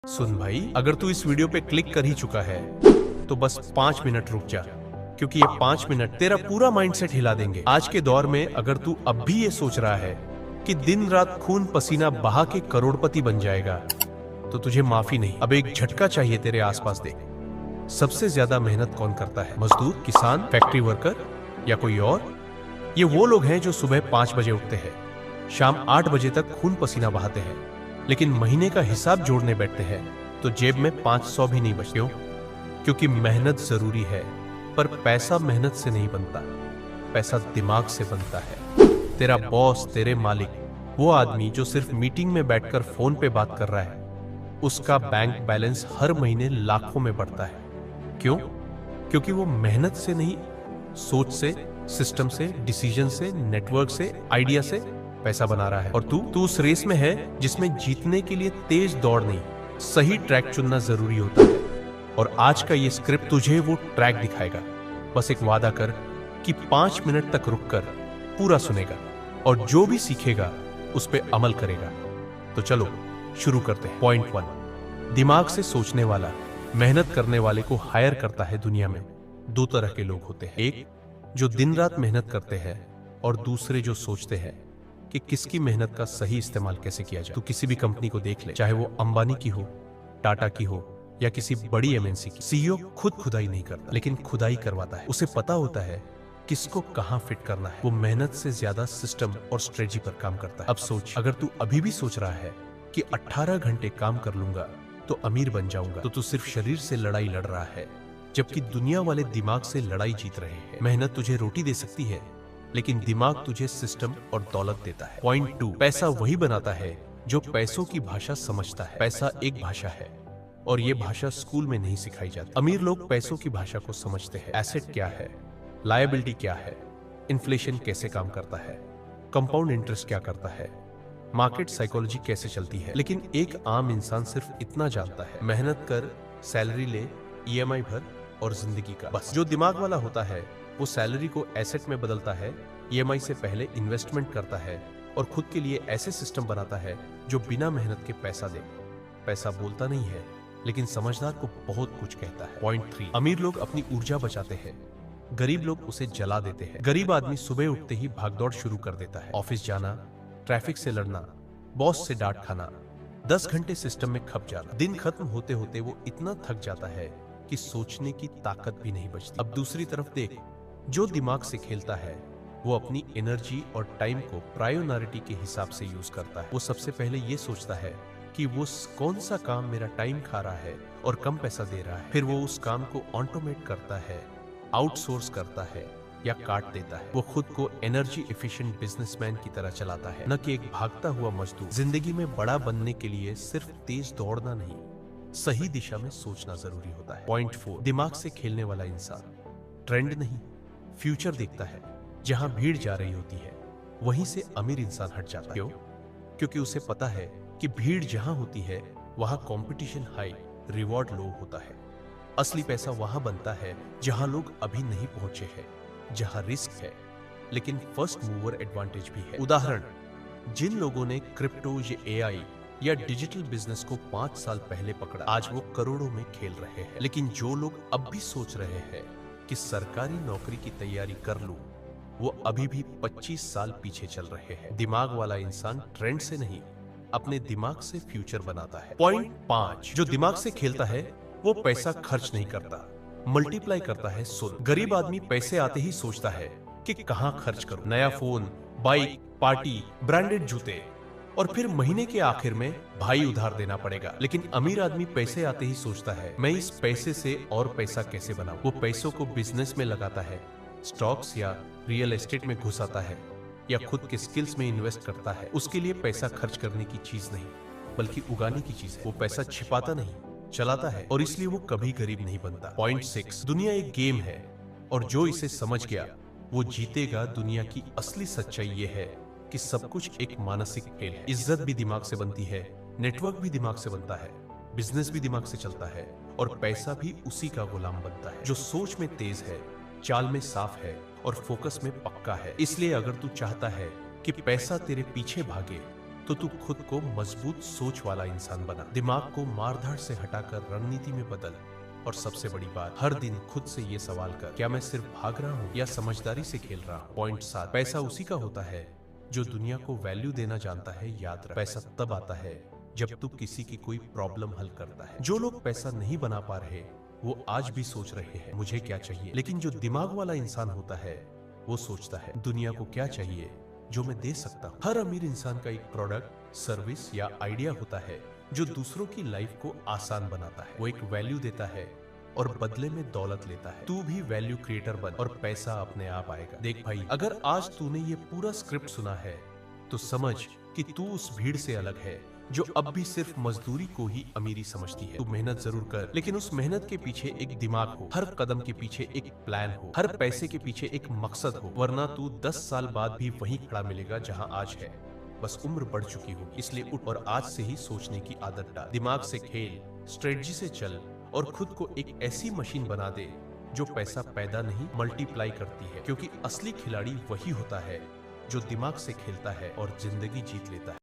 सुन भाई, अगर तू इस वीडियो पे क्लिक कर ही चुका है तो बस 5 मिनट रुक जा, क्योंकि ये 5 मिनट तेरा पूरा माइंडसेट हिला देंगे। आज के दौर में अगर तू अब भी ये सोच रहा है कि दिन रात खून पसीना बहा के करोड़पति बन जाएगा, तो तुझे माफी नहीं, अब एक झटका चाहिए तेरे आसपास देख। सबसे ज्यादा मेहनत कौन करता है? मजदूर, किसान, फैक्ट्री वर्कर या कोई और? ये वो लोग हैं जो सुबह 5 बजे उठते हैं, शाम 8 बजे तक खून पसीना बहाते हैं, लेकिन महीने का हिसाब जोड़ने बैठते हैं तो जेब में 500 भी नहीं बचते। क्योंकि मेहनत जरूरी है, पर पैसा मेहनत से नहीं बनता, पैसा दिमाग से बनता है। तेरा बॉस, तेरे मालिक, वो आदमी जो सिर्फ मीटिंग में बैठकर फोन पे बात कर रहा है, उसका बैंक बैलेंस हर महीने लाखों में बढ़ता है। क्यों? क्योंकि वो मेहनत से नहीं, सोच से, सिस्टम से, डिसीजन से, नेटवर्क से, आइडिया से पैसा बना रहा है। और तू उस रेस में है जिसमें जीतने के लिए तेज दौड़ नहीं, सही ट्रैक चुनना जरूरी होता है। और आज का ये स्क्रिप्ट तुझे वो ट्रैक दिखाएगा। बस एक वादा कर कि 5 मिनट तक रुककर पूरा सुनेगा और जो भी सीखेगा उस पर अमल करेगा। तो चलो शुरू करते हैं। पॉइंट 1, दिमाग से सोचने वाला, मेहनत करने वाले को हायर करता है दुनिया में 2 तरह के लोग होते हैं। एक जो दिन रात मेहनत करते हैं, और दूसरे जो सोचते हैं कि किसकी मेहनत का सही इस्तेमाल कैसे किया जाए। तू किसी भी कंपनी को देख ले, चाहे वो अंबानी की हो, टाटा की हो या किसी बड़ी एमएनसी की, सीईओ खुद खुदाई नहीं करता, लेकिन खुदाई करवाता है। उसे पता होता है किसको कहां फिट करना है। वो मेहनत से ज्यादा सिस्टम और स्ट्रेटजी पर काम करता है। अब सोच, अगर तू अभी भी सोच रहा है कि 18 घंटे काम कर लूंगा तो अमीर बन जाऊंगा, तो तू सिर्फ शरीर से लड़ाई लड़ रहा है, जबकि दुनिया वाले दिमाग से लड़ाई जीत रहे हैं। मेहनत तुझे रोटी दे सकती है, लेकिन दिमाग तुझे सिस्टम और दौलत देता है। पॉइंट 2, पैसा वही बनाता है जो पैसों की भाषा समझता है। पैसा एक भाषा है और ये भाषा स्कूल में नहीं सिखाई जाती। अमीर लोग पैसों की भाषा को समझते हैं। एसेट क्या है, लायबिलिटी क्या है, इन्फ्लेशन कैसे काम करता है, कंपाउंड इंटरेस्ट क्या करता है, मार्केट साइकोलॉजी कैसे चलती है। लेकिन एक आम इंसान सिर्फ इतना जानता है, मेहनत कर, सैलरी ले, ईएमआई भर और जिंदगी का बस। जो दिमाग वाला होता है वो सैलरी को एसेट में बदलता है, ईएमआई से पहले इन्वेस्टमेंट करता है और खुद के लिए ऐसे सिस्टम बनाता है जो बिना मेहनत के पैसा दे। पैसा बोलता नहीं है, लेकिन समझदार को बहुत कुछ कहता है। पॉइंट 3, अमीर लोग अपनी ऊर्जा बचाते हैं, गरीब लोग उसे जला देते हैं। गरीब आदमी सुबह उठते ही भागदौड़ शुरू कर देता है, ऑफिस जाना, ट्रैफिक से लड़ना, बॉस से डांट खाना, 10 घंटे सिस्टम में खप जाना। दिन खत्म होते होते वो इतना थक जाता है कि सोचने की ताकत भी नहीं बचती। अब दूसरी तरफ देख, जो दिमाग से खेलता है वो अपनी एनर्जी और टाइम को प्रायोरिटी के हिसाब से यूज करता है। वो सबसे पहले ये सोचता है कि वो कौन सा काम मेरा टाइम खा रहा है और कम पैसा दे रहा है। फिर वो उस काम को ऑटोमेट करता है, आउटसोर्स करता है या काट देता है। वो खुद को एनर्जी एफिशिएंट बिजनेसमैन की तरह चलाता है, न कि एक भागता हुआ मजदूर। जिंदगी में बड़ा बनने के लिए सिर्फ तेज दौड़ना नहीं, सही दिशा में सोचना जरूरी होता है। पॉइंट 4, दिमाग से खेलने वाला इंसान ट्रेंड नहीं, फ्यूचर देखता है। जहां भीड़ जा रही होती है वहीं से अमीर इंसान हट जाता है। क्यों? क्योंकि उसे पता है कि भीड़ जहां होती है वहां कंपटीशन हाई, रिवॉर्ड लो होता है। असली पैसा वहां बनता है जहां लोग अभी नहीं पहुंचे हैं, जहां रिस्क है लेकिन फर्स्ट मूवर एडवांटेज भी है। उदाहरण, जिन लोगों ने क्रिप्टो, ये एआई या डिजिटल बिजनेस को 5 साल पहले पकड़ा, आज वो करोड़ों में खेल रहे हैं। लेकिन जो लोग अब भी सोच रहे हैं कि सरकारी नौकरी की तैयारी कर लूं, वो अभी भी 25 साल पीछे चल रहे हैं। दिमाग वाला इंसान ट्रेंड से नहीं, अपने दिमाग से फ्यूचर बनाता है। पॉइंट 5, जो दिमाग से खेलता है वो पैसा खर्च नहीं करता, मल्टीप्लाई करता है। सुन, गरीब आदमी पैसे आते ही सोचता है कि कहां खर्च करूं, नया फोन, बाइक, पार्टी, ब्रांडेड जूते, और फिर महीने के आखिर में भाई उधार देना पड़ेगा। लेकिन अमीर आदमी पैसे आते ही सोचता है, मैं इस पैसे से और पैसा कैसे बनाऊं। वो पैसों को बिजनेस में लगाता है, स्टॉक्स या रियल एस्टेट में घुसाता है, या खुद के स्किल्स में इन्वेस्ट करता है। उसके लिए पैसा खर्च करने की चीज नहीं, बल्कि उगाने की चीज है। वो पैसा छिपाता नहीं, चलाता है, और इसलिए वो कभी गरीब नहीं बनता। पॉइंट 6, दुनिया एक गेम है और जो इसे समझ गया वो जीतेगा। दुनिया की असली सच्चाई ये है कि सब कुछ एक मानसिक खेल है। इज्जत भी दिमाग से बनती है, नेटवर्क भी दिमाग से बनता है, बिजनेस भी दिमाग से चलता है, और पैसा भी उसी का गुलाम बनता है जो सोच में तेज है, चाल में साफ है और फोकस में पक्का है। इसलिए अगर तू चाहता है कि पैसा तेरे पीछे भागे, तो तू खुद को मजबूत सोच वाला इंसान बना। दिमाग को मारधाड़ से हटाकर रणनीति में बदल। और सबसे बड़ी बात, हर दिन खुद से ये सवाल कर, क्या मैं सिर्फ भाग रहा हूँ या समझदारी से खेल रहा हूँ। पॉइंट 7, पैसा उसी का होता है जो दुनिया को वैल्यू देना जानता है। याद रख, पैसा तब आता है जब तू किसी की कोई प्रॉब्लम हल करता है। जो लोग पैसा नहीं बना पा रहे वो आज भी सोच रहे हैं मुझे क्या चाहिए, लेकिन जो दिमाग वाला इंसान होता है वो सोचता है दुनिया को क्या चाहिए जो मैं दे सकता हूँ। हर अमीर इंसान का एक प्रोडक्ट, सर्विस या आइडिया होता है जो दूसरों की लाइफ को आसान बनाता है। वो एक वैल्यू देता है और बदले में दौलत लेता है। तू भी वैल्यू क्रिएटर बन और पैसा अपने आप आएगा। देख भाई, अगर आज तूने ये पूरा स्क्रिप्ट सुना है तो समझ कि तू उस भीड़ से अलग है जो अब भी सिर्फ मजदूरी को ही अमीरी समझती है। तू मेहनत जरूर कर, लेकिन उस मेहनत के पीछे एक दिमाग हो, हर कदम के पीछे एक प्लान हो, हर पैसे के पीछे एक मकसद हो, वरना तू 10 साल बाद भी वहीं खड़ा मिलेगा जहां आज है। बस उम्र बढ़ चुकी होगी, इसलिए उठ और आज से ही सोचने की आदत डाल। दिमाग से खेल, स्ट्रेटजी से चल और खुद को एक ऐसी मशीन बना दे जो पैसा पैदा नहीं मल्टीप्लाई करती है, क्योंकि असली खिलाड़ी वही होता है जो दिमाग से खेलता है और जिंदगी जीत लेता है।